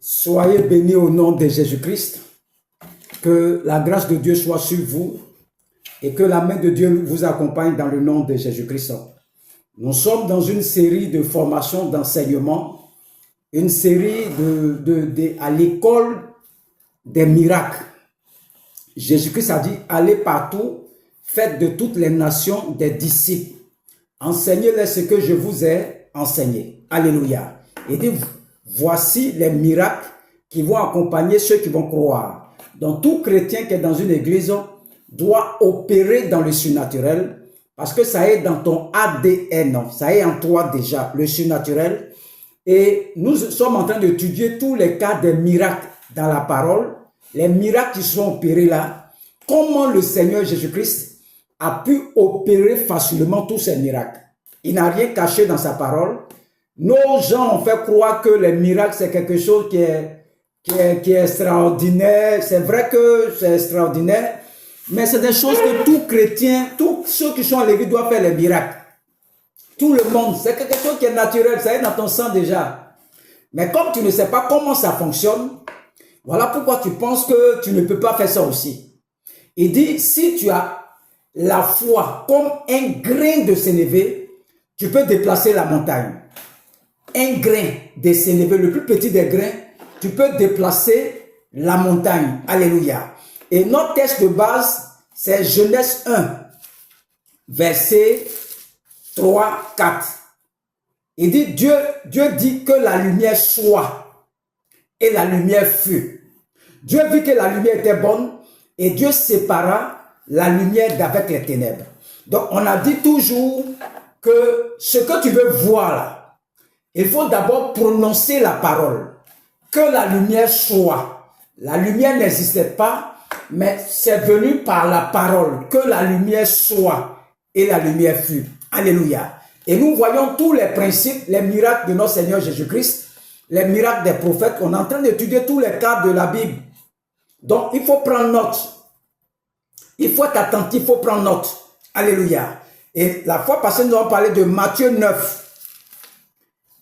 Soyez bénis au nom de Jésus-Christ. Que la grâce de Dieu soit sur vous et que la main de Dieu vous accompagne dans le nom de Jésus-Christ. Nous sommes dans une série de formations, d'enseignements, une série à l'école des miracles. Jésus-Christ a dit, allez partout, faites de toutes les nations des disciples. Enseignez-les ce que je vous ai enseigné. Alléluia. Et dit, voici les miracles qui vont accompagner ceux qui vont croire. Donc tout chrétien qui est dans une église doit opérer dans le surnaturel parce que ça est dans ton ADN, ça est en toi déjà, le surnaturel. Et nous sommes en train d'étudier tous les cas des miracles dans la parole, les miracles qui sont opérés là, comment le Seigneur Jésus-Christ a pu opérer facilement tous ces miracles. Il n'a rien caché dans sa parole. Nos gens ont fait croire que les miracles, c'est quelque chose qui est extraordinaire. C'est vrai que c'est extraordinaire, mais c'est des choses que tout chrétien, tous ceux qui sont à l'église doivent faire les miracles. Tout le monde, c'est quelque chose qui est naturel, ça est dans ton sang déjà. Mais comme tu ne sais pas comment ça fonctionne, voilà pourquoi tu penses que tu ne peux pas faire ça aussi. Il dit, si tu as la foi comme un grain de sénévé, tu peux déplacer la montagne. Un grain de sénévé, le plus petit des grains, tu peux déplacer la montagne. Alléluia. Et notre texte de base, c'est Genèse 1, verset 3, 4. Il dit, Dieu dit que la lumière soit, et la lumière fut. Dieu vit que la lumière était bonne, et Dieu sépara la lumière d'avec les ténèbres. Donc, on a dit toujours que ce que tu veux voir là, il faut d'abord prononcer la parole. Que la lumière soit. La lumière n'existait pas, mais c'est venu par la parole. Que la lumière soit et la lumière fut. Alléluia. Et nous voyons tous les principes, les miracles de notre Seigneur Jésus-Christ, les miracles des prophètes. On est en train d'étudier tous les cas de la Bible. Donc, il faut prendre note. Il faut être attentif, il faut prendre note. Alléluia. Et la fois passée, nous avons parlé de Matthieu 9.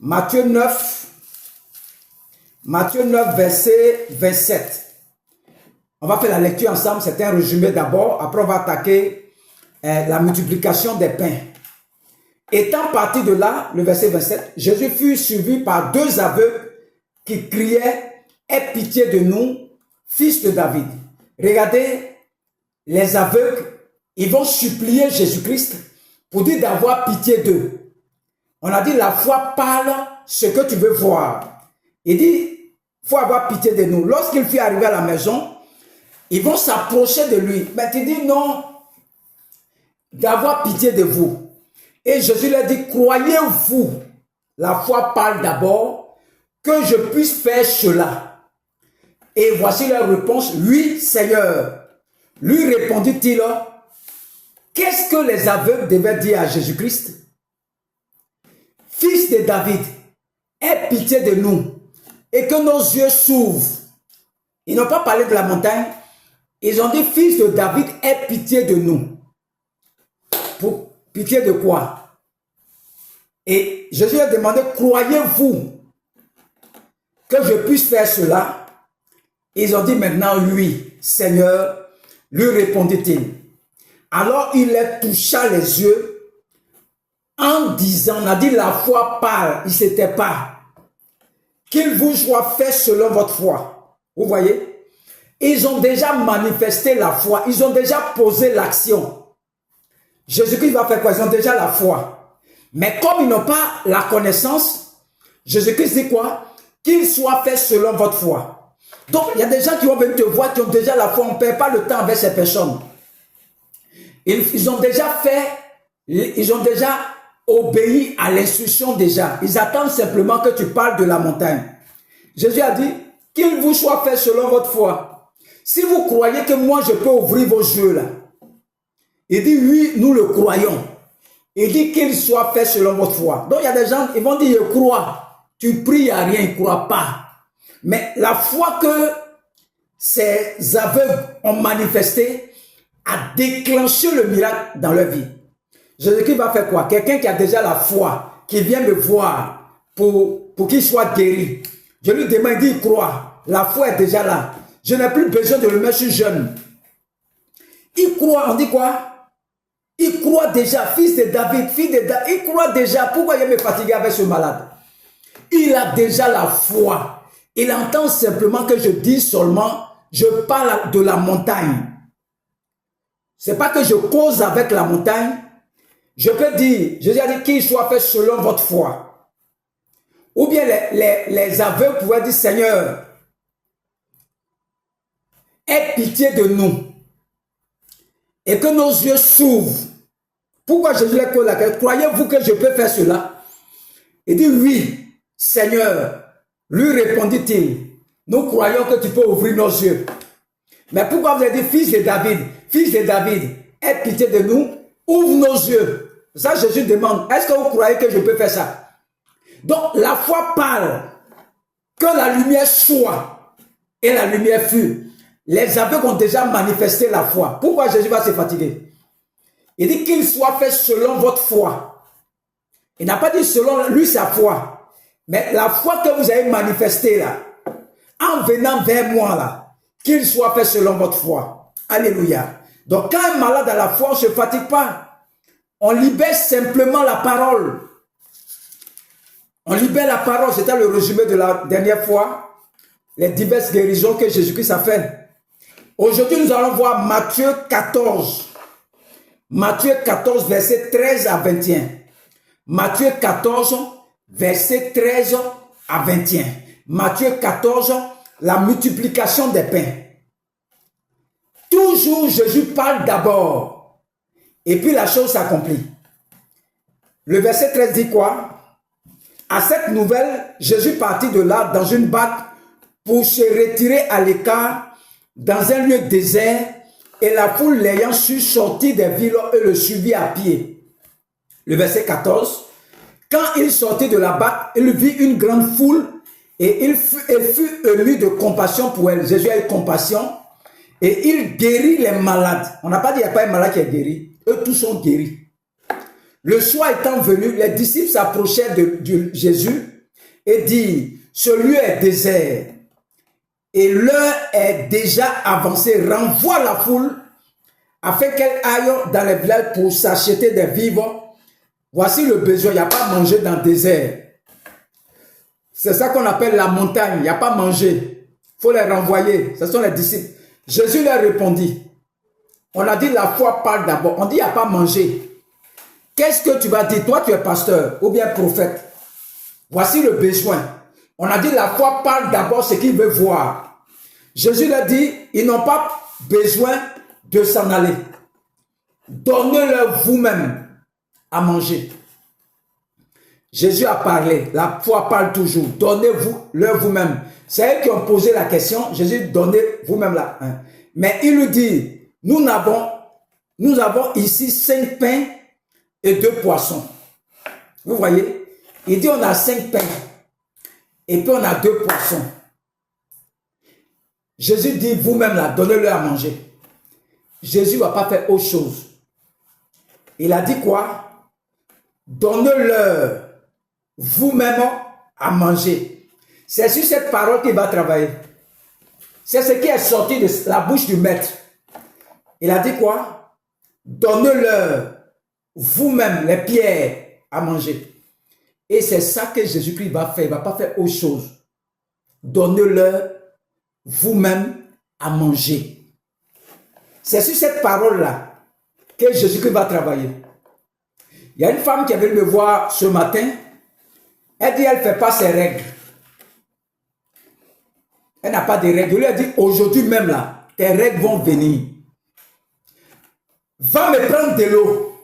Matthieu 9, verset 27. On va faire la lecture ensemble, c'est un résumé d'abord. Après, on va attaquer la multiplication des pains. Étant parti de là, le verset 27, Jésus fut suivi par deux aveugles qui criaient « Aie pitié de nous, fils de David ». Regardez, les aveugles, ils vont supplier Jésus-Christ pour dire d'avoir pitié d'eux. On a dit la foi parle ce que tu veux voir. Il dit, il faut avoir pitié de nous. Lorsqu'il fut arrivé à la maison, ils vont s'approcher de lui. Mais tu dis non, d'avoir pitié de vous. Et Jésus leur dit, croyez-vous, la foi parle d'abord, que je puisse faire cela. Et voici leur réponse, oui Seigneur. Lui répondit-il, qu'est-ce que les aveugles devaient dire à Jésus-Christ? Fils de David, aie pitié de nous et que nos yeux s'ouvrent. Ils n'ont pas parlé de la montagne. Ils ont dit, fils de David, aie pitié de nous. Pour pitié de quoi? Et Jésus a demandé, croyez-vous que je puisse faire cela? Ils ont dit maintenant, oui, Seigneur, lui répondit-il. Alors il les toucha les yeux en disant, on a dit la foi parle, il ne s'était pas. Qu'il vous soit fait selon votre foi. Vous voyez? Ils ont déjà manifesté la foi, ils ont déjà posé l'action. Jésus-Christ va faire quoi? Ils ont déjà la foi. Mais comme ils n'ont pas la connaissance, Jésus-Christ dit quoi? Qu'il soit fait selon votre foi. Donc, il y a des gens qui vont venir te voir, qui ont déjà la foi, on ne perd pas le temps avec ces personnes. Ils ont déjà fait, ils ont déjà obéi à l'instruction déjà. Ils attendent simplement que tu parles de la montagne. Jésus a dit, qu'il vous soit fait selon votre foi. Si vous croyez que moi je peux ouvrir vos yeux là, il dit oui, nous le croyons. Il dit qu'il soit fait selon votre foi. Donc il y a des gens, ils vont dire, je crois. Tu pries à rien, ils ne croient pas. Mais la foi que ces aveugles ont manifestée a déclenché le miracle dans leur vie. Jésus-Christ va faire quoi? Quelqu'un qui a déjà la foi, qui vient me voir pour qu'il soit guéri. Je lui demande, il dit, il croit. La foi est déjà là. Je n'ai plus besoin de le mettre sur jeûne. Il croit, on dit quoi? Il croit déjà, fils de David, il croit déjà. Pourquoi il me fatiguer avec ce malade? Il a déjà la foi. Il entend simplement que je dis seulement, je parle de la montagne. Ce n'est pas que je cause avec la montagne. Je peux dire, Jésus a dit qu'il soit fait selon votre foi. Ou bien les aveugles pouvaient dire, Seigneur, aie pitié de nous. Et que nos yeux s'ouvrent. Pourquoi Jésus leur pose la question? Croyez-vous que je peux faire cela? Il dit oui, Seigneur. Lui répondit-il, nous croyons que tu peux ouvrir nos yeux. Mais pourquoi vous avez dit, fils de David, aie pitié de nous, ouvre nos yeux. Ça, Jésus demande, est-ce que vous croyez que je peux faire ça? Donc, la foi parle que la lumière soit et la lumière fut. Les aveugles ont déjà manifesté la foi. Pourquoi Jésus va se fatiguer? Il dit qu'il soit fait selon votre foi. Il n'a pas dit selon lui sa foi. Mais la foi que vous avez manifestée là, en venant vers moi là, qu'il soit fait selon votre foi. Alléluia. Donc quand un malade a la foi, on ne se fatigue pas. On libère simplement la parole. On libère la parole. C'était le résumé de la dernière fois. Les diverses guérisons que Jésus-Christ a fait. Aujourd'hui, nous allons voir Matthieu 14. Matthieu 14, verset 13 à 21. Matthieu 14, verset 13 à 21. Matthieu 14, la multiplication des pains. Toujours, Jésus parle d'abord. Et puis la chose s'accomplit. Le verset 13 dit quoi? À cette nouvelle, Jésus partit de là dans une barque pour se retirer à l'écart dans un lieu désert, et la foule l'ayant su sortir des villes et le suivit à pied. Le verset 14. Quand il sortit de la barque, il vit une grande foule et il fut ému de compassion pour elle. Jésus a eu compassion et il guérit les malades. On n'a pas dit qu'il n'y a pas un malade qui est guéri. Eux tous sont guéris. Le soir étant venu, les disciples s'approchèrent de Jésus et dirent, ce lieu est désert et l'heure est déjà avancée. Renvoie la foule afin qu'elle aille dans les villages pour s'acheter des vivres. Voici le besoin. Il n'y a pas à manger dans le désert. C'est ça qu'on appelle la montagne. Il n'y a pas à manger. Il faut les renvoyer. Ce sont les disciples. Jésus leur répondit. On a dit la foi parle d'abord. On dit il n'y a pas à manger. Qu'est-ce que tu vas dire? Toi, tu es pasteur ou bien prophète. Voici le besoin. On a dit la foi parle d'abord ce qu'il veut voir. Jésus leur dit, ils n'ont pas besoin de s'en aller. Donnez-leur vous-même à manger. Jésus a parlé. La foi parle toujours. Donnez-leur vous-même. C'est eux qui ont posé la question. Jésus, donnez vous-même là. Mais il lui dit, nous avons ici 5 pains et 2 poissons. Vous voyez? Il dit, on a 5 pains. Et puis on a 2 poissons. Jésus dit, vous-même là, donnez-leur à manger. Jésus ne va pas faire autre chose. Il a dit quoi? Donnez-leur vous-même à manger. C'est sur cette parole qu'il va travailler. C'est ce qui est sorti de la bouche du maître. Il a dit quoi? Donnez-leur vous-même les pierres à manger. Et c'est ça que Jésus-Christ va faire. Il ne va pas faire autre chose. Donnez-leur vous-même à manger. C'est sur cette parole-là que Jésus-Christ va travailler. Il y a une femme qui est venue me voir ce matin. Elle dit, elle ne fait pas ses règles. Elle n'a pas de règles. Je lui ai dit, aujourd'hui même là, tes règles vont venir. Va me prendre de l'eau.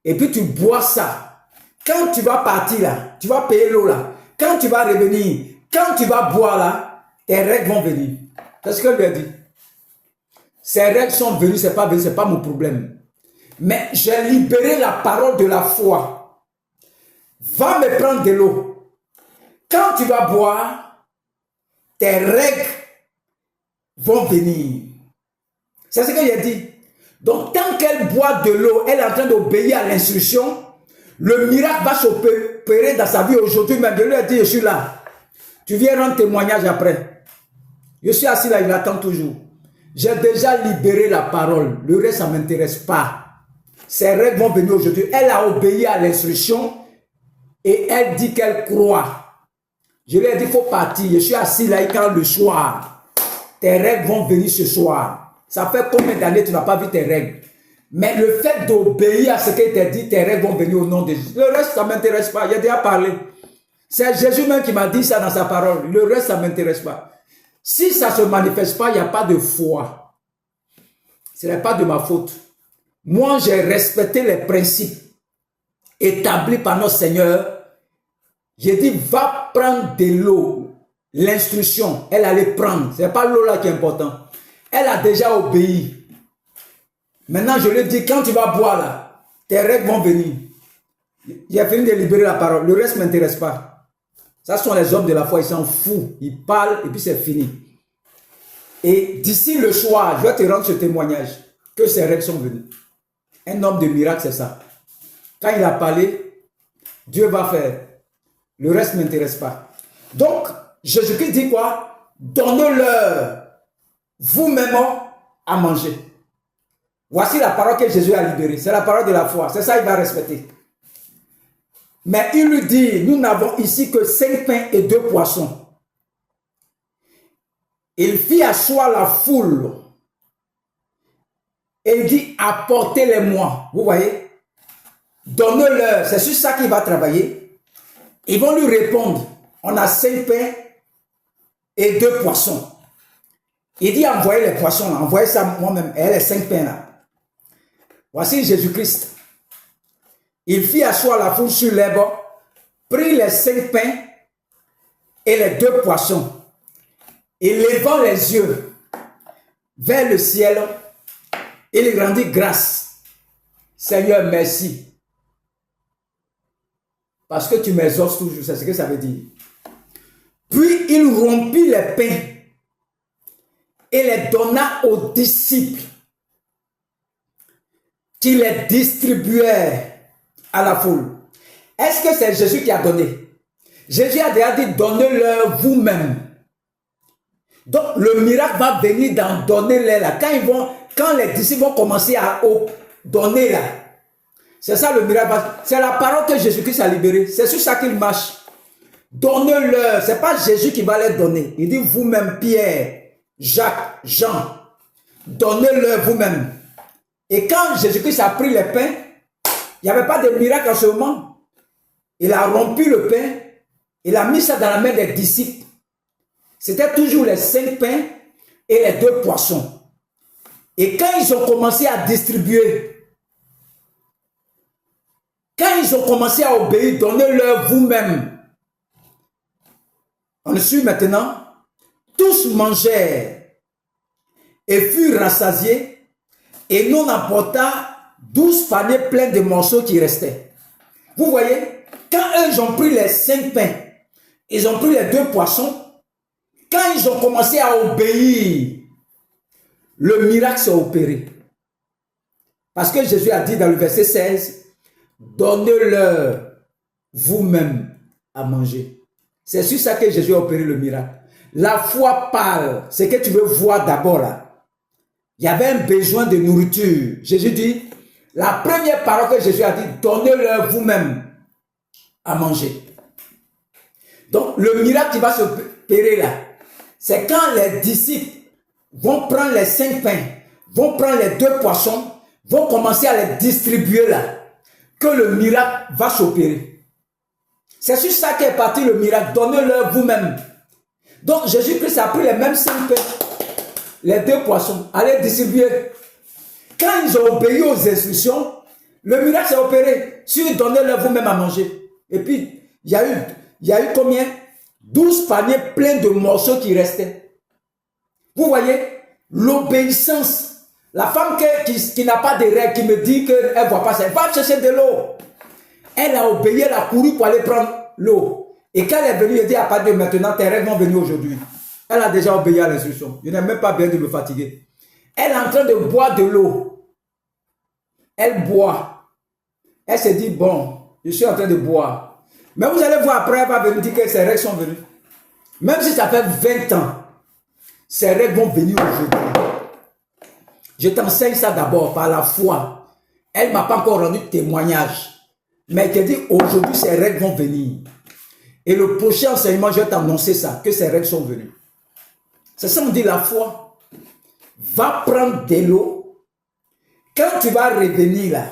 Et puis tu bois ça. Quand tu vas partir là, tu vas payer l'eau là. Quand tu vas revenir, quand tu vas boire là, tes règles vont venir. C'est ce que je lui ai dit. Ces règles sont venues, ce n'est pas mon problème. Mais j'ai libéré la parole de la foi. Va me prendre de l'eau. Quand tu vas boire, tes règles vont venir. C'est ce que j'ai dit. Donc, tant qu'elle boit de l'eau, elle est en train d'obéir à l'instruction. Le miracle va s'opérer dans sa vie aujourd'hui même. Je lui ai dit, je suis là. Tu viens rendre témoignage après. Je suis assis là, il attend toujours. J'ai déjà libéré la parole. Le reste, ça ne m'intéresse pas. Ses règles vont venir aujourd'hui. Elle a obéi à l'instruction et elle dit qu'elle croit. Je lui ai dit, il faut partir. Je suis assis là, il parle le soir. Tes règles vont venir ce soir. Ça fait combien d'années tu n'as pas vu tes règles? Mais le fait d'obéir à ce qu'il t'a dit, tes règles vont venir au nom de Jésus. Le reste, ça ne m'intéresse pas. Il a déjà parlé. C'est Jésus même qui m'a dit ça dans sa parole. Le reste, ça ne m'intéresse pas. Si ça ne se manifeste pas, il n'y a pas de foi. Ce n'est pas de ma faute. Moi, j'ai respecté les principes établis par notre Seigneur. J'ai dit, va prendre de l'eau. L'instruction, elle allait prendre. Ce n'est pas l'eau là qui est important. Elle a déjà obéi. Maintenant, je lui dis, quand tu vas boire là, tes règles vont venir. J'ai fini de libérer la parole. Le reste ne m'intéresse pas. Ça sont les hommes de la foi, ils s'en foutent. Ils parlent et puis c'est fini. Et d'ici le soir, je vais te rendre ce témoignage que ces règles sont venues. Un homme de miracle, c'est ça. Quand il a parlé, Dieu va faire. Le reste ne m'intéresse pas. Donc, Jésus-Christ dit quoi? Donnez-leur vous-même à manger. Voici la parole que Jésus a libérée. C'est la parole de la foi. C'est ça qu'il va respecter. Mais il lui dit, nous n'avons ici que 5 pains et 2 poissons. Il fit asseoir la foule. Et il dit, apportez-les-moi. Vous voyez? Donnez-leur. C'est sur ça qu'il va travailler. Ils vont lui répondre, on a 5 pains et 2 poissons. Il dit, envoyez les poissons là. Envoyez ça moi-même. Et les 5 pains là. Voici Jésus-Christ. Il fit asseoir la foule sur les bords, prit les 5 pains et les 2 poissons, et levant les yeux vers le ciel, il rendit grâce. Seigneur, merci. Parce que tu m'exauces toujours, c'est ce que ça veut dire. Puis il rompit les pains et les donna aux disciples, qui les distribuèrent à la foule. Est-ce que c'est Jésus qui a donné? Jésus a déjà dit, donnez-leur vous-même. Donc, le miracle va venir dans donner-les là. Quand les disciples vont commencer à donner là, c'est ça le miracle. C'est la parole que Jésus-Christ a libérée. C'est sur ça qu'il marche. Donnez-leur. Ce n'est pas Jésus qui va les donner. Il dit vous-même, Pierre, Jacques, Jean, donnez-leur vous-même. Et quand Jésus-Christ a pris les pains, il n'y avait pas de miracle en ce moment. Il a rompu le pain, il a mis ça dans la main des disciples. C'était toujours les 5 pains et les 2 poissons. Et quand ils ont commencé à distribuer, quand ils ont commencé à obéir, donnez-leur vous-même. On le suit maintenant. Tous mangèrent et furent rassasiés, et nous apporta 12 paniers pleins de morceaux qui restaient. Vous voyez, quand eux ils ont pris les 5 pains, ils ont pris les 2 poissons, quand ils ont commencé à obéir, le miracle s'est opéré. Parce que Jésus a dit dans le verset 16, donnez-leur vous-même à manger. C'est sur ça que Jésus a opéré le miracle. La foi parle, c'est que tu veux voir d'abord là. Il y avait un besoin de nourriture. Jésus dit, la première parole que Jésus a dit, donnez-leur vous-même à manger. Donc, le miracle qui va se opérer là, c'est quand les disciples vont prendre les 5 pains, vont prendre les 2 poissons, vont commencer à les distribuer là, que le miracle va s'opérer. C'est sur ça qu'est parti le miracle. Donnez-leur vous-même. Donc, Jésus-Christ a pris les mêmes 5 pains, les 2 poissons, allez distribuer. Quand ils ont obéi aux instructions, le miracle s'est opéré. Si donnez-leur vous-même à manger. Et puis, il y a eu combien? 12 paniers pleins de morceaux qui restaient. Vous voyez, l'obéissance. La femme qui n'a pas de règles, qui me dit qu'elle ne voit pas ça, elle va chercher de l'eau. Elle a obéi, elle a couru pour aller prendre l'eau. Et quand elle est venue, elle dit à partir de maintenant, tes règles vont venir aujourd'hui. Elle a déjà obéi à l'instruction. Je n'ai même pas besoin de me fatiguer. Elle est en train de boire de l'eau. Elle boit. Elle se dit, bon, je suis en train de boire. Mais vous allez voir après, elle va venir dire que ses règles sont venues. Même si ça fait 20 ans, ces règles vont venir aujourd'hui. Je t'enseigne ça d'abord par la foi. Elle ne m'a pas encore rendu témoignage. Mais elle te dit, aujourd'hui, ces règles vont venir. Et le prochain enseignement, je vais t'annoncer ça, que ces règles sont venues. C'est ça, on dit la foi. Va prendre de l'eau. Quand tu vas revenir là,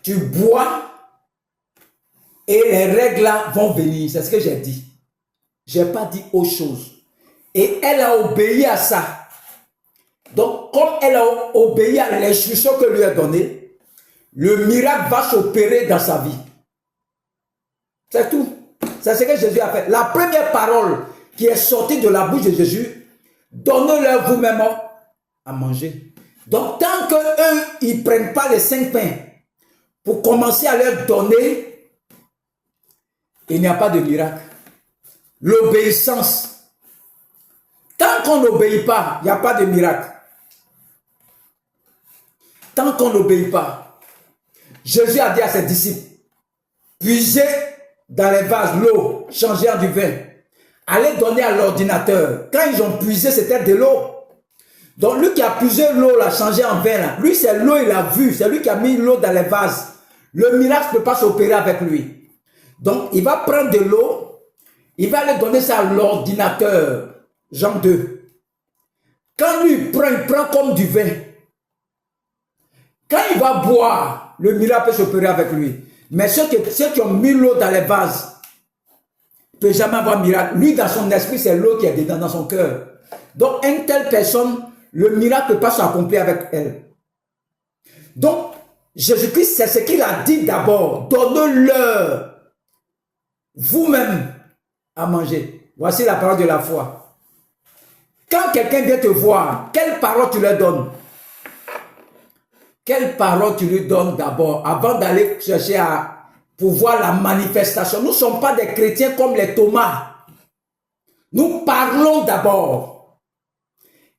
tu bois et les règles là vont venir. C'est ce que j'ai dit. Je n'ai pas dit autre chose. Et elle a obéi à ça. Donc, comme elle a obéi à l'instruction que lui a donnée, le miracle va s'opérer dans sa vie. C'est tout. C'est ce que Jésus a fait. La première parole qui est sortie de la bouche de Jésus, donnez-leur vous-même à manger. Donc, tant qu'eux, ils ne prennent pas les 5 pains pour commencer à leur donner, il n'y a pas de miracle. L'obéissance. Tant qu'on n'obéit pas, il n'y a pas de miracle. Tant qu'on n'obéit pas, Jésus a dit à ses disciples, puisez dans les vases l'eau, changez en du vin. Allez donner à l'ordinateur. Quand ils ont puisé, c'était de l'eau. Donc lui qui a puisé l'eau, l'a changé en vin, là, lui c'est l'eau, il a vu. C'est lui qui a mis l'eau dans les vases. Le miracle ne peut pas s'opérer avec lui. Donc il va prendre de l'eau, il va aller donner ça à l'ordinateur. Jean 2. Quand lui il prend comme du vin. Quand il va boire, le miracle peut s'opérer avec lui. Mais ceux qui ont mis l'eau dans les vases ne peuvent jamais avoir miracle. Lui, dans son esprit, c'est l'eau qui est dedans, dans son cœur. Donc, une telle personne, le miracle ne peut pas s'accomplir avec elle. Donc, Jésus-Christ, c'est ce qu'il a dit d'abord. Donne-leur vous-même à manger. Voici la parole de la foi. Quand quelqu'un vient te voir, quelle parole tu leur donnes? Quelle parole tu lui donnes d'abord avant d'aller chercher à pouvoir la manifestation? Nous ne sommes pas des chrétiens comme les Thomas. Nous parlons d'abord.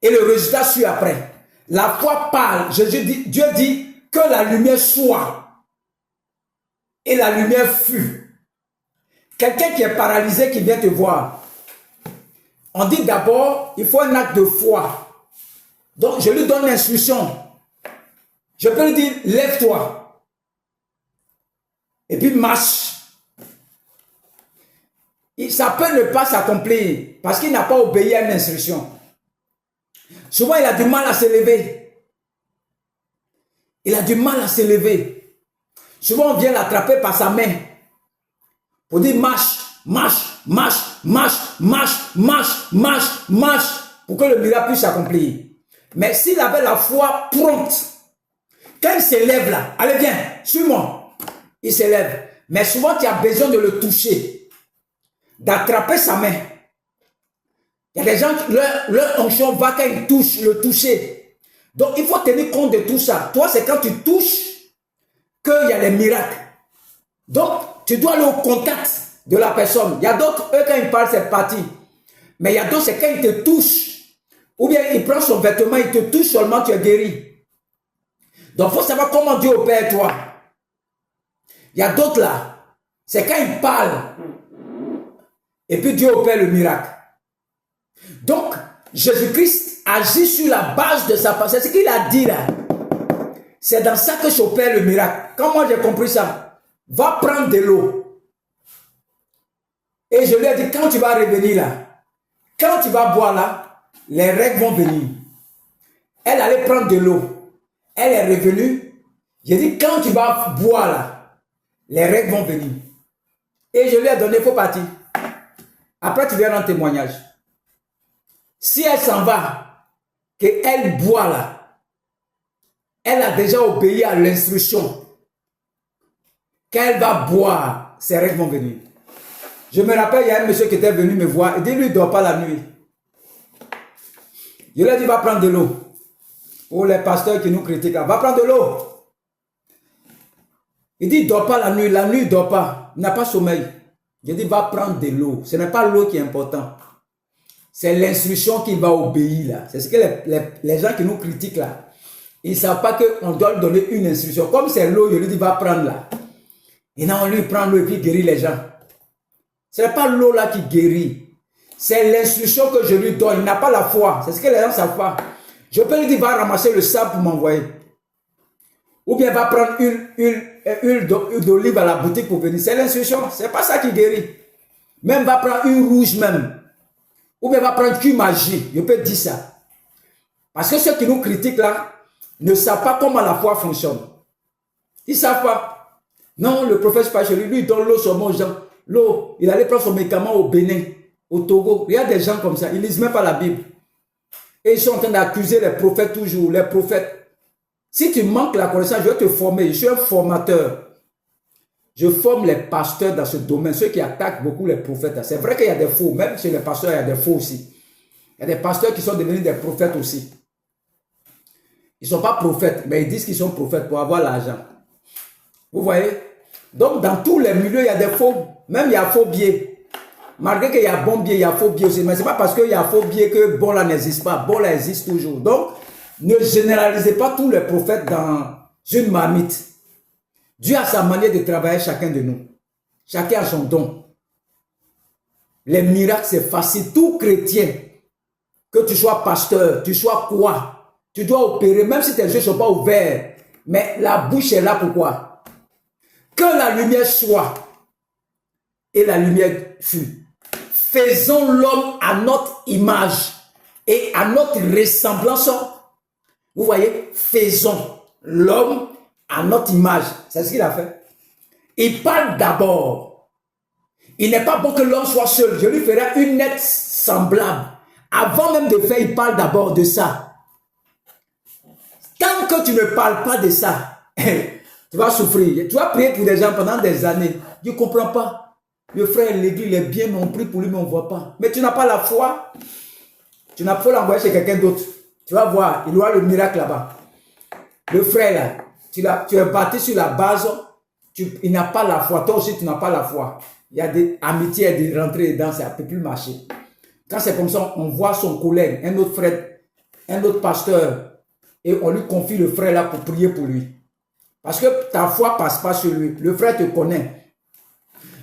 Et le résultat suit après. La foi parle. Dieu dit que la lumière soit. Et la lumière fut. Quelqu'un qui est paralysé qui vient te voir. On dit d'abord, il faut un acte de foi. Donc je lui donne l'instruction. Je peux lui dire, lève-toi. Et puis marche. Ça peut ne pas s'accomplir parce qu'il n'a pas obéi à une instruction. Souvent, il a du mal à se lever. Il a du mal à se lever. Souvent, on vient l'attraper par sa main pour dire marche, marche, marche, marche, marche, marche, marche, marche, pour que le miracle puisse s'accomplir. Mais s'il avait la foi prompte, quand il se lève là, allez viens, suis-moi. Il se lève. Mais souvent, tu as besoin de le toucher, d'attraper sa main. Il y a des gens, leur onction va quand ils touchent, le toucher. Donc, il faut tenir compte de tout ça. Toi, c'est quand tu touches qu'il y a les miracles. Donc, tu dois aller au contact de la personne. Il y a d'autres, eux, quand ils parlent, c'est parti. Mais il y a d'autres, c'est quand ils te touchent. Ou bien, il prend son vêtement, il te touche seulement, tu es guéri. Donc, il faut savoir comment Dieu opère toi. Il y a d'autres là, c'est quand ils parlent. Et puis Dieu opère le miracle. Donc, Jésus-Christ agit sur la base de sa parole. C'est ce qu'il a dit là. C'est dans ça que s'opère le miracle. Quand moi j'ai compris ça, va prendre de l'eau. Et je lui ai dit, quand tu vas revenir là, quand tu vas boire là, les règles vont venir. Elle allait prendre de l'eau. Elle est revenue. J'ai dit, quand tu vas boire là, les règles vont venir. Et je lui ai donné, il faut partir. Après, tu viens rendre témoignage. Si elle s'en va, qu'elle boit là, elle a déjà obéi à l'instruction. Quand elle va boire, ses règles vont venir. Je me rappelle, il y a un monsieur qui était venu me voir. Il dit, lui, il ne dort pas la nuit. Je lui ai dit, va prendre de l'eau. Pour les pasteurs qui nous critiquent, va prendre de l'eau. Il dit, il ne dort pas la nuit, il ne dort pas, il n'a pas sommeil. Je dis, va prendre de l'eau. Ce n'est pas l'eau qui est important. C'est l'instruction qui va obéir là. C'est ce que les gens qui nous critiquent là. Ils ne savent pas qu'on doit lui donner une instruction. Comme c'est l'eau, je lui dis, va prendre là. Et non, lui prend l'eau et puis guérit les gens. Ce n'est pas l'eau là qui guérit. C'est l'instruction que je lui donne. Il n'a pas la foi. C'est ce que les gens ne savent pas. Je peux lui dire, va ramasser le sable pour m'envoyer. Ou bien va prendre huile d'olive à la boutique pour venir. C'est l'instruction. Ce n'est pas ça qui guérit. Même va prendre une rouge même. Ou bien va prendre une magie. Je peux dire ça. Parce que ceux qui nous critiquent là ne savent pas comment la foi fonctionne. Ils ne savent pas. Non, le prophète pas chez lui. Lui, il donne l'eau sur mon Jean. L'eau, il allait prendre son médicament au Bénin, au Togo. Il y a des gens comme ça. Ils ne lisent même pas la Bible. Et ils sont en train d'accuser les prophètes toujours. Les prophètes. Si tu manques la connaissance, je vais te former. Je suis un formateur. Je forme les pasteurs dans ce domaine. Ceux qui attaquent beaucoup les prophètes. C'est vrai qu'il y a des faux. Même chez les pasteurs, il y a des faux aussi. Il y a des pasteurs qui sont devenus des prophètes aussi. Ils ne sont pas prophètes, mais ils disent qu'ils sont prophètes pour avoir l'argent. Vous voyez? Donc, dans tous les milieux, il y a des faux. Même il y a faux biais. Malgré qu'il y a bon biais, il y a faux biais aussi. Mais ce n'est pas parce qu'il y a faux biais que bon là n'existe pas. Bon là existe toujours. Donc, ne généralisez pas tous les prophètes dans une marmite. Dieu a sa manière de travailler chacun de nous. Chacun a son don. Les miracles, c'est facile. Tout chrétien, que tu sois pasteur, tu sois quoi? Tu dois opérer, même si tes yeux ne sont pas ouverts. Mais la bouche est là pourquoi? Que la lumière soit. Et la lumière fut. Faisons l'homme à notre image et à notre ressemblance. Vous voyez? Faisons l'homme à notre image. C'est ce qu'il a fait. Il parle d'abord. Il n'est pas bon que l'homme soit seul. Je lui ferai une nette semblable. Avant même de faire, il parle d'abord de ça. Tant que tu ne parles pas de ça, tu vas souffrir. Tu vas prier pour des gens pendant des années. Je ne comprends pas. Le frère, l'église, est bien, on prie pour lui, mais on ne voit pas. Mais tu n'as pas la foi. Tu n'as pas l'envoyer chez quelqu'un d'autre. Tu vas voir, il aura le miracle là-bas. Le frère, là, tu es bâti sur la base, il n'a pas la foi. Toi aussi, tu n'as pas la foi. Il y a des amitiés, des rentrées dedans, ça ne peut plus marcher. Quand c'est comme ça, on voit son collègue, un autre frère, un autre pasteur, et on lui confie le frère là pour prier pour lui. Parce que ta foi ne passe pas sur lui. Le frère te connaît.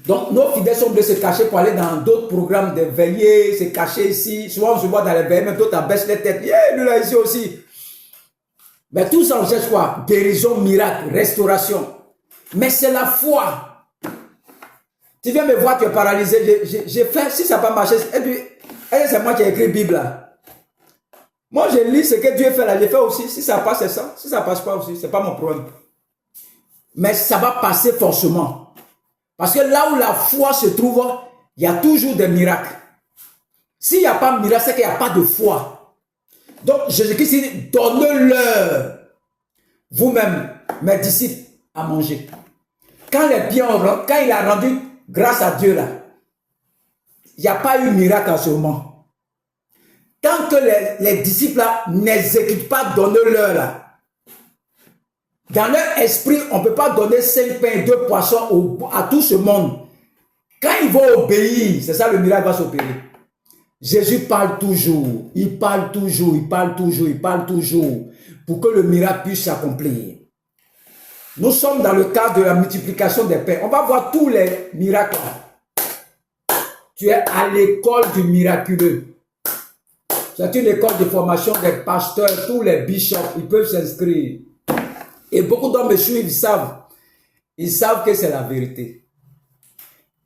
Donc, nos fidèles sont obligés de se cacher pour aller dans d'autres programmes de veillées, se cacher ici. Souvent, on se voit dans les veillées, mais d'autres abaissent les têtes. Yeah, lui là, ici aussi. Mais tout ça, on cherche quoi? Guérison, miracle, restauration. Mais c'est la foi. Tu viens me voir, tu es paralysé. J'ai fait, si ça n'a pas marché, et puis, c'est moi qui ai écrit la Bible là. Moi, je lis ce que Dieu fait là, je fais aussi. Si ça passe, c'est ça. Si ça ne passe pas aussi, ce n'est pas mon problème. Mais ça va passer forcément. Parce que là où la foi se trouve, il y a toujours des miracles. S'il n'y a pas de miracle, c'est qu'il n'y a pas de foi. Donc, Jésus-Christ dit, donnez-leur vous-même, mes disciples, à manger. Quand les pieds ont rentré, quand il a rendu grâce à Dieu là, il n'y a pas eu de miracle en ce moment. Tant que les disciples n'exécutent pas, donnez-leur là. Dans leur esprit, on ne peut pas donner 5 pains et 2 poissons à tout ce monde. Quand ils vont obéir, c'est ça le miracle va s'opérer. Jésus parle toujours, il parle toujours, il parle toujours, il parle toujours, pour que le miracle puisse s'accomplir. Nous sommes dans le cadre de la multiplication des pains. On va voir tous les miracles. Tu es à l'école du miraculeux. C'est une école de formation des pasteurs, tous les bishops, ils peuvent s'inscrire. Et beaucoup d'hommes me suivent, ils savent que c'est la vérité.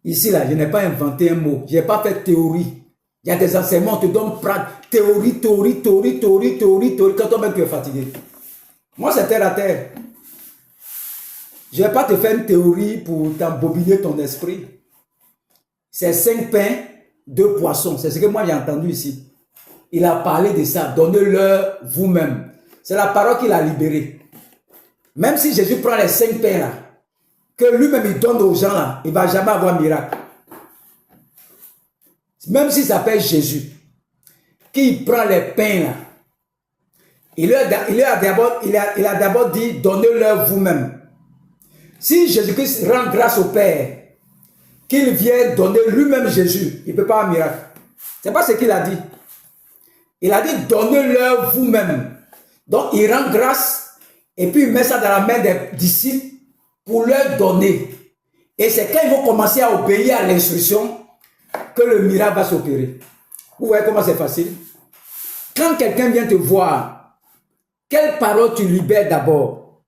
Ici, là, je n'ai pas inventé un mot, je n'ai pas fait théorie. Il y a des enseignements, on te donne théorie, quand toi-même tu es fatigué. Moi, c'est terre à terre. Je ne vais pas te faire une théorie pour t'embobiner ton esprit. C'est 5 pains, 2 poissons, c'est ce que moi j'ai entendu ici. Il a parlé de ça. Donnez-leur vous-même. C'est la parole qu'il a libérée. Même si Jésus prend les 5 pains là, que lui-même il donne aux gens là, il ne va jamais avoir miracle. Même s'il s'appelle Jésus, qui prend les pains là, il a d'abord dit, donnez-leur vous-même. Si Jésus-Christ rend grâce au Père, qu'il vient donner lui-même Jésus, il ne peut pas avoir miracle. Ce n'est pas ce qu'il a dit. Il a dit, donnez-leur vous-même. Donc, il rend grâce et puis il met ça dans la main des disciples pour leur donner. Et c'est quand ils vont commencer à obéir à l'instruction que le miracle va s'opérer. Vous voyez comment c'est facile? Quand quelqu'un vient te voir, quelle parole tu libères d'abord?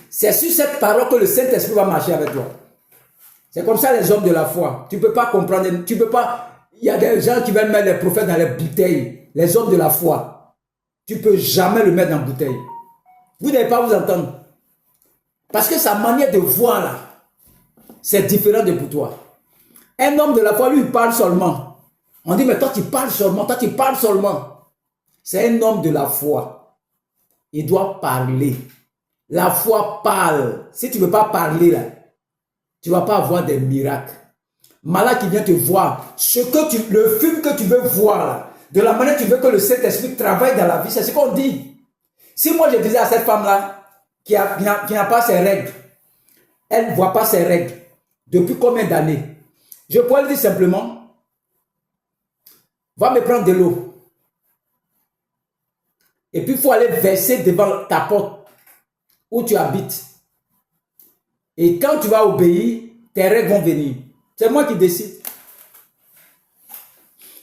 C'est sur cette parole que le Saint-Esprit va marcher avec toi. C'est comme ça les hommes de la foi. Tu ne peux pas comprendre, tu peux pas. Il y a des gens qui veulent mettre les prophètes dans les bouteilles. Les hommes de la foi. Tu ne peux jamais le mettre dans la bouteille. Vous n'allez pas vous entendre. Parce que sa manière de voir là, c'est différent de pour toi. Un homme de la foi, lui, il parle seulement. On dit, mais toi, tu parles seulement, toi, tu parles seulement. C'est un homme de la foi. Il doit parler. La foi parle. Si tu ne veux pas parler là, tu ne vas pas avoir des miracles. Malade qui vient te voir, le film que tu veux voir là, de la manière que tu veux que le Saint-Esprit travaille dans la vie, c'est ce qu'on dit. Si moi je disais à cette femme-là, qui n'a pas ses règles, elle ne voit pas ses règles, depuis combien d'années? Je pourrais lui dire simplement, va me prendre de l'eau. Et puis il faut aller verser devant ta porte où tu habites. Et quand tu vas obéir, tes règles vont venir. C'est moi qui décide.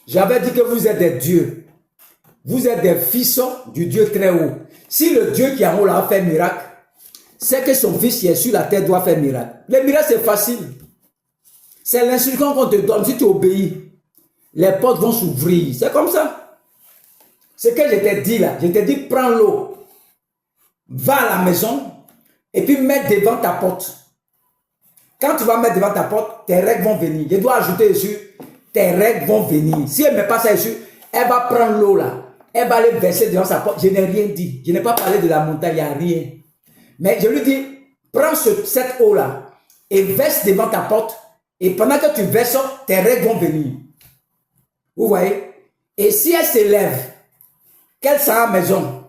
J'avais dit que vous êtes des dieux. Vous êtes des fils du Dieu très haut. Si le Dieu qui est en haut là a fait un miracle, c'est que son fils qui est sur la terre doit faire un miracle. Le miracle, c'est facile. C'est l'instruction qu'on te donne. Si tu obéis, les portes vont s'ouvrir. C'est comme ça. Ce que je t'ai dit là, je t'ai dit, prends l'eau, va à la maison et puis mets devant ta porte. Quand tu vas mettre devant ta porte, tes règles vont venir. Je dois ajouter dessus, tes règles vont venir. Si elle ne met pas ça dessus, elle va prendre l'eau là. Elle va aller verser devant sa porte. Je n'ai rien dit. Je n'ai pas parlé de la montagne, il n'y a rien. Mais je lui dis, prends cette eau là et verse devant ta porte. Et pendant que tu verses, tes règles vont venir. Vous voyez? Et si elle s'élève, qu'elle sera à la maison,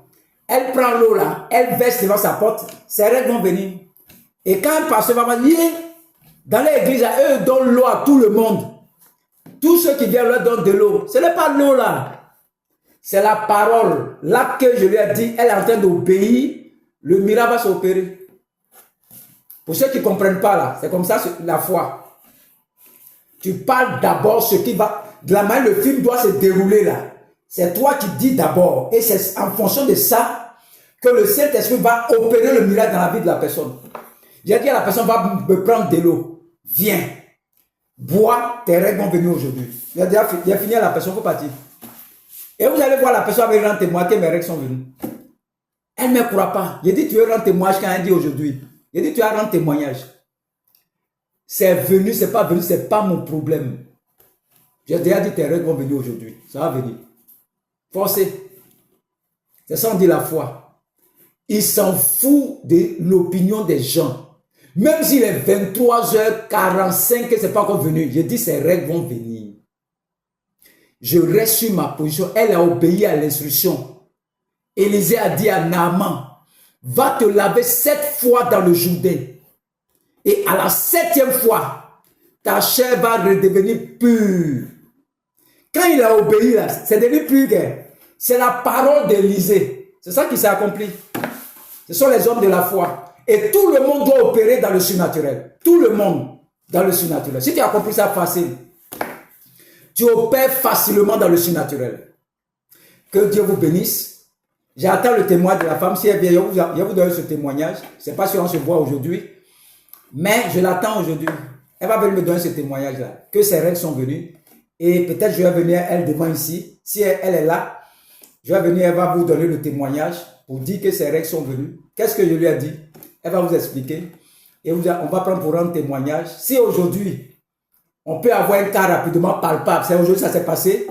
elle prend l'eau là, elle verse devant sa porte, ses règles vont venir. Et quand un pasteur va dire, dans l'église, eux donnent l'eau à tout le monde. Tous ceux qui viennent leur donnent de l'eau. Ce n'est pas l'eau là. C'est la parole. Là que je lui ai dit, elle est en train d'obéir, le miracle va s'opérer. Pour ceux qui ne comprennent pas là, c'est comme ça la foi. Tu parles d'abord ce qui va, de la manière le film doit se dérouler là. C'est toi qui dis d'abord. Et c'est en fonction de ça que le Saint-Esprit va opérer le miracle dans la vie de la personne. J'ai dit à la personne, va me prendre de l'eau. Viens. Bois, tes règles vont venir aujourd'hui. J'ai fini à la personne, il faut partir. Et vous allez voir la personne avec rendre témoignage que mes règles sont venues. Elle ne me croit pas. J'ai dit, tu veux rendre témoignage quand elle dit aujourd'hui. J'ai dit, tu vas rendre témoignage. C'est venu, c'est pas venu, c'est pas mon problème. J'ai déjà dit, tes règles vont venir aujourd'hui. Ça va venir. Forcez. C'est ça on dit la foi. Il s'en fout de l'opinion des gens. Même s'il est 23h45 que ce n'est pas encore venu, je dis ces règles vont venir. Je reste sur ma position. Elle a obéi à l'instruction. Élisée a dit à Naaman, va te laver 7 fois dans le Jourdain. Et à la 7e fois, ta chair va redevenir pure. Quand il a obéi, c'est devenu pur. C'est la parole d'Élisée. C'est ça qui s'est accompli. Ce sont les hommes de la foi. Et tout le monde doit opérer dans le surnaturel. Tout le monde dans le surnaturel. Si tu as compris ça facile, tu opères facilement dans le surnaturel. Que Dieu vous bénisse. J'attends le témoignage de la femme. Si elle vient, je vais vous donner ce témoignage. Je ne sais pas si on se voit aujourd'hui. Mais je l'attends aujourd'hui. Elle va venir me donner ce témoignage-là. Que ses règles sont venues. Et peut-être je vais venir, elle devant ici. Si elle est là, je vais venir, elle va vous donner le témoignage pour dire que ses règles sont venues. Qu'est-ce que je lui ai dit? Elle va vous expliquer. Et on va prendre pour rendre témoignage. Si aujourd'hui, on peut avoir un cas rapidement palpable, c'est aujourd'hui ça s'est passé,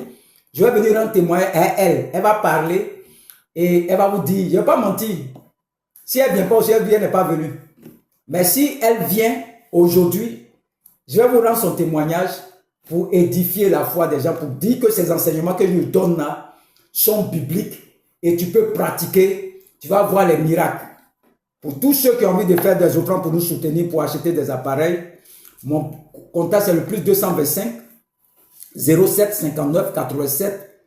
je vais venir rendre témoignage à elle. Elle va parler et elle va vous dire, je ne vais pas mentir. Si elle ne vient pas aussi, elle n'est pas venue. Mais si elle vient aujourd'hui, je vais vous rendre son témoignage pour édifier la foi des gens, pour dire que ces enseignements que je lui donne là sont bibliques et tu peux pratiquer, tu vas voir les miracles. Pour tous ceux qui ont envie de faire des offrandes pour nous soutenir, pour acheter des appareils, mon contact c'est le plus 225 07 59 87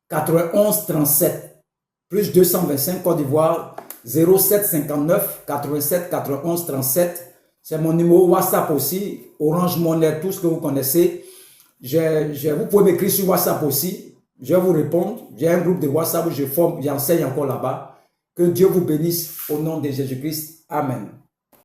91 37. Plus 225 Côte d'Ivoire 07 59 87 91 37. C'est mon numéro WhatsApp aussi, Orange Money, tout ce que vous connaissez. Vous pouvez m'écrire sur WhatsApp aussi. Je vais vous répondre. J'ai un groupe de WhatsApp où je forme, j'enseigne encore là-bas. Que Dieu vous bénisse au nom de Jésus-Christ. Amen.